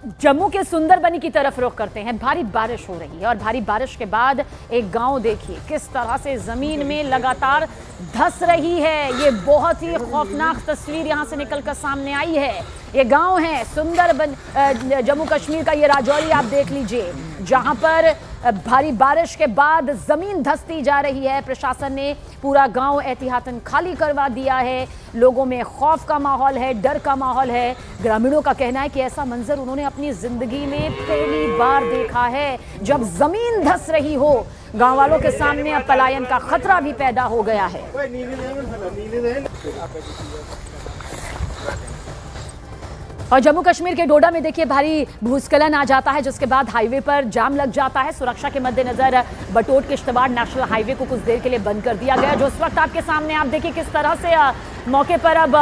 जम्मू के सुंदरबनी की तरफ रुख करते हैं। भारी बारिश हो रही है और भारी बारिश के बाद एक गांव देखिए किस तरह से जमीन में लगातार धंस रही है। ये बहुत ही खौफनाक तस्वीर यहां से निकलकर सामने आई है। ये गांव है सुंदरबन, जम्मू कश्मीर का ये राजौरी आप देख लीजिए, जहां पर भारी बारिश के बाद जमीन धंसती जा रही है। प्रशासन ने पूरा गांव एहतियातन खाली करवा दिया है। लोगों में खौफ का माहौल है, डर का माहौल है। ग्रामीणों का कहना है कि ऐसा मंजर उन्होंने अपनी जिंदगी में पहली बार देखा है, जब जमीन धंस रही हो। गांव वालों के सामने अब पलायन का खतरा भी पैदा हो गया है। और जम्मू कश्मीर के डोडा में देखिए भारी भूस्खलन आ जाता है, जिसके बाद हाईवे पर जाम लग जाता है। सुरक्षा के मद्देनजर बटोट किश्तवाड़ नेशनल हाईवे को कुछ देर के लिए बंद कर दिया गया। जो इस वक्त आपके सामने आप देखिए किस तरह से मौके पर अब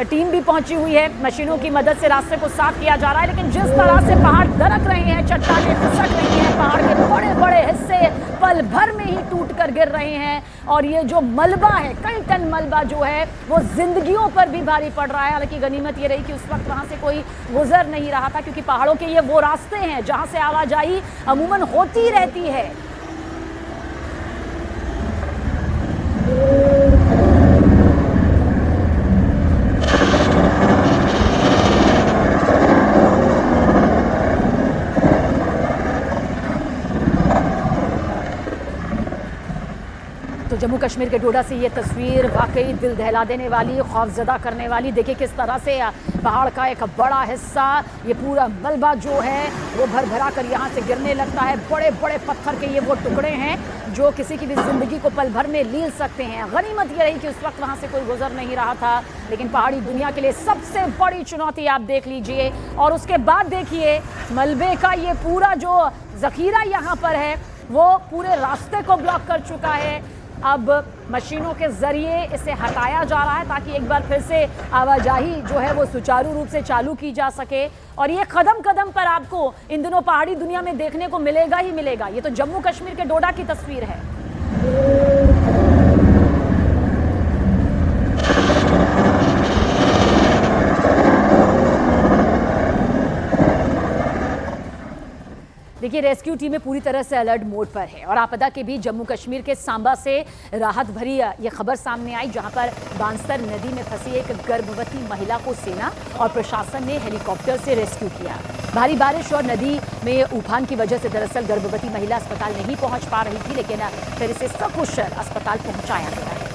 टीम भी पहुंची हुई है। मशीनों की मदद से रास्ते को साफ किया जा रहा है, लेकिन जिस तरह से पहाड़ दरक रहे हैं, चट्टानें खिसक रही हैं, पहाड़ के बड़े बड़े हिस्से पल भर में ही टूट कर गिर रहे हैं। और ये जो मलबा है, कई टन मलबा जो है वो जिंदगियों पर भी भारी पड़ रहा है। हालांकि गनीमत ये रही कि उस वक्त वहां से कोई गुजर नहीं रहा था, क्योंकि पहाड़ों के ये वो रास्ते हैं जहां से आवाजाही अमूमन होती रहती है। तो जम्मू कश्मीर के डोडा से ये तस्वीर वाकई दिल दहला देने वाली, खौफजदा करने वाली। देखिए किस तरह से पहाड़ का एक बड़ा हिस्सा, ये पूरा मलबा जो है वो भर भरा कर यहाँ से गिरने लगता है। बड़े बड़े पत्थर के ये वो टुकड़े हैं जो किसी की भी जिंदगी को पल भर में लील सकते हैं। गनीमत ये रही कि उस वक्त वहाँ से कोई गुजर नहीं रहा था, लेकिन पहाड़ी दुनिया के लिए सबसे बड़ी चुनौती आप देख लीजिए। और उसके बाद देखिए मलबे का ये पूरा जो जखीरा यहाँ पर है वो पूरे रास्ते को ब्लॉक कर चुका है। अब मशीनों के जरिए इसे हटाया जा रहा है ताकि एक बार फिर से आवाजाही जो है वो सुचारू रूप से चालू की जा सके। और ये कदम कदम पर आपको इन दिनों पहाड़ी दुनिया में देखने को मिलेगा ही मिलेगा। ये तो जम्मू कश्मीर के डोडा की तस्वीर है। देखिए रेस्क्यू टीमें पूरी तरह से अलर्ट मोड पर है। और आपदा के बीच जम्मू कश्मीर के सांबा से राहत भरी ये खबर सामने आई, जहां पर बांसर नदी में फंसी एक गर्भवती महिला को सेना और प्रशासन ने हेलीकॉप्टर से रेस्क्यू किया। भारी बारिश और नदी में उफान की वजह से दरअसल गर्भवती महिला अस्पताल नहीं पहुंच पा रही थी, लेकिन फिर इसे सकुशल अस्पताल पहुंचाया गया है।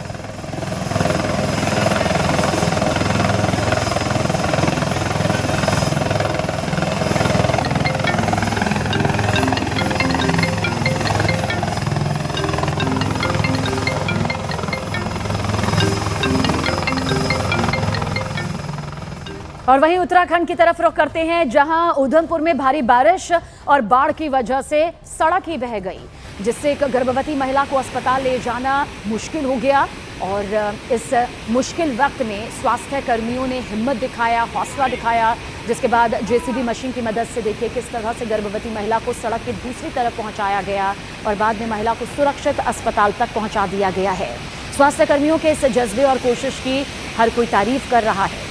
और वहीं उत्तराखंड की तरफ रुख करते हैं, जहां उधमपुर में भारी बारिश और बाढ़ की वजह से सड़क ही बह गई, जिससे एक गर्भवती महिला को अस्पताल ले जाना मुश्किल हो गया। और इस मुश्किल वक्त में स्वास्थ्य कर्मियों ने हिम्मत दिखाया, हौसला दिखाया, जिसके बाद जेसीबी मशीन की मदद से देखिए किस तरह से गर्भवती महिला को सड़क के दूसरी तरफ पहुंचाया गया और बाद में महिला को सुरक्षित अस्पताल तक पहुंचा दिया गया है। स्वास्थ्य कर्मियों के इस जज्बे और कोशिश की हर कोई तारीफ कर रहा है।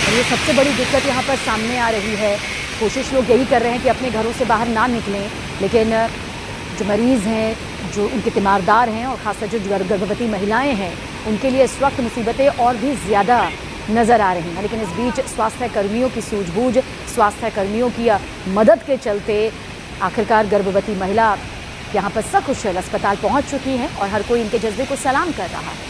ये सबसे बड़ी दिक्कत यहाँ पर सामने आ रही है। कोशिश लोग यही कर रहे हैं कि अपने घरों से बाहर ना निकलें, लेकिन जो मरीज़ हैं, जो उनके तीमारदार हैं और ख़ासकर जो गर्भवती महिलाएं हैं, उनके लिए इस वक्त मुसीबतें और भी ज़्यादा नज़र आ रही हैं। लेकिन इस बीच स्वास्थ्य कर्मियों की सूझबूझ, स्वास्थ्य कर्मियों की मदद के चलते आखिरकार गर्भवती महिला यहाँ पर सकुशल अस्पताल पहुँच चुकी हैं और हर कोई इनके जज्बे को सलाम कर रहा है।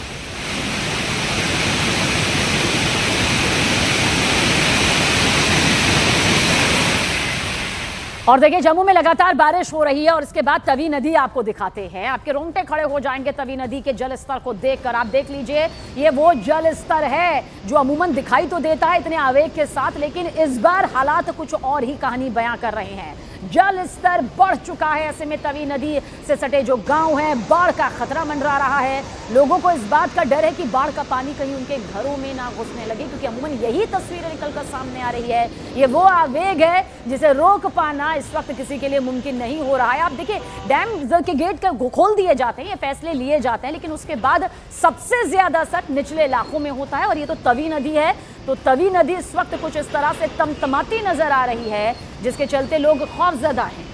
और देखिए जम्मू में लगातार बारिश हो रही है और इसके बाद तवी नदी आपको दिखाते हैं। आपके रोंगटे खड़े हो जाएंगे तवी नदी के जल स्तर को देखकर। आप देख लीजिए ये वो जल स्तर है जो अमूमन दिखाई तो देता है इतने आवेग के साथ, लेकिन इस बार हालात कुछ और ही कहानी बयां कर रहे हैं। जल स्तर बढ़ चुका है। ऐसे में तवी नदी से सटे जो गांव हैं, बाढ़ का खतरा मंडरा रहा है। लोगों को इस बात का डर है कि बाढ़ का पानी कहीं उनके घरों में ना घुसने लगे, क्योंकि अमूमन यही तस्वीरें निकलकर सामने आ रही है। ये वो आवेग है जिसे रोक पाना इस वक्त किसी के लिए मुमकिन नहीं हो रहा है। आप देखिए, डैम के गेट खोल दिए जाते हैं, ये फैसले लिए जाते हैं, लेकिन उसके बाद सबसे ज्यादा असर निचले इलाकों में होता है। और ये तो तवी नदी है, तो तवी नदी इस वक्त कुछ इस तरह से तमतमाती नजर आ रही है, जिसके चलते लोग खौफजदा हैं।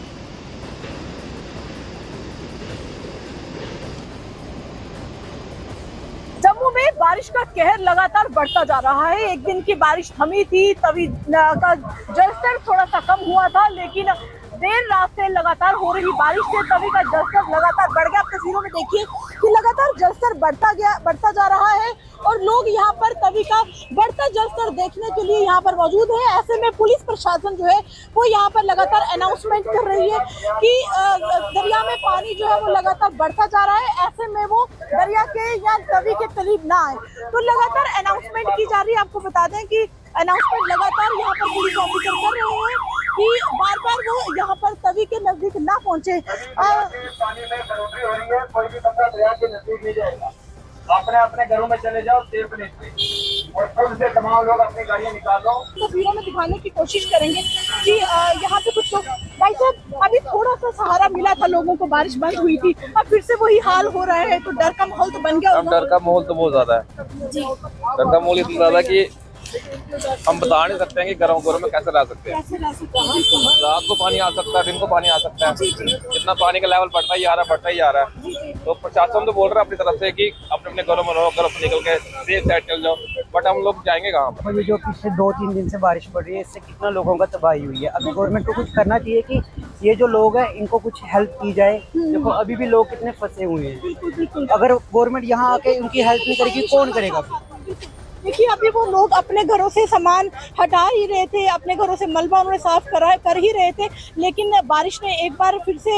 जम्मू में बारिश का कहर लगातार बढ़ता जा रहा है। एक दिन की बारिश थमी थी, तभी का जलस्तर थोड़ा सा कम हुआ था, लेकिन देर रात से लगातार हो रही बारिश से तवी का जलस्तर लगातार बढ़ गया। आप तस्वीरों में देखिए कि लगातार जलस्तर बढ़ता जा रहा है और लोग यहाँ पर तवी का बढ़ता जलस्तर देखने के लिए यहाँ पर मौजूद है। ऐसे में पुलिस प्रशासन जो है वो यहाँ पर लगातार अनाउंसमेंट कर रही है कि दरिया में पानी जो है वो लगातार बढ़ता जा रहा है। ऐसे में वो दरिया के या तवी के करीब ना आए, तो लगातार अनाउंसमेंट की जा रही है। आपको बता दें कि अनाउंसमेंट लगातार यहाँ पर पुलिस ऑफिसर कर रहे हैं कि बार बार वो यहाँ पर तवी के नजदीक ना पहुंचे। पानी में बढ़ोतरी हो रही है, कोई भी बंदा दरिया के नजदीक नहीं जाएगा। अपने अपने घरों में चले जाओ सेफ नहीं, और खुद से तमाम लोग अपनी गाड़ियां निकालो। तस्वीरों में दिखाने की कोशिश करेंगे कि यहाँ पे कुछ लोग, भाई साहब अभी थोड़ा सा सहारा मिला था लोगों को, बारिश बंद हुई थी, अब फिर से वही हाल हो रहा है, तो डर का माहौल तो बन गया होगा। डर का माहौल तो बहुत ज्यादा है जी। डर का माहौल इतना ज्यादा कि हम बता नहीं सकते हैं कि घरों में कैसे रह सकते हैं। रात को पानी आ सकता है, दिन को पानी आ सकता है। जितना पानी का लेवल बढ़ता ही आ रहा है। तो प्रशासन तो बोल रहा है अपनी तरफ से कि अपने अपने घरों में रहो, घरों से निकल के सेफ साइड चल जाओ, बट हम लोग जाएंगे कहाँ पर? ये जो पिछले 2-3 दिन से बारिश पड़ रही है, इससे कितना लोगों का तबाही हुई है। अभी गवर्नमेंट को कुछ करना चाहिए कि ये जो लोग हैं इनको कुछ हेल्प की जाए। देखो अभी भी लोग कितने फंसे हुए हैं, अगर गवर्नमेंट यहाँ आके उनकी हेल्प नहीं करेगी कौन करेगा? देखिए अभी वो लोग अपने घरों से सामान हटा ही रहे थे, अपने घरों से मलबा उन्होंने साफ कर ही रहे थे, लेकिन बारिश ने एक बार फिर से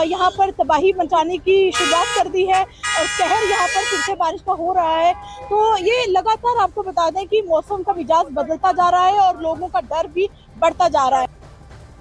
यहाँ पर तबाही मचाने की शुरुआत कर दी है और कहर यहाँ पर फिर से बारिश का हो रहा है। तो ये लगातार आपको बता दें कि मौसम का मिजाज बदलता जा रहा है और लोगों का डर भी बढ़ता जा रहा है।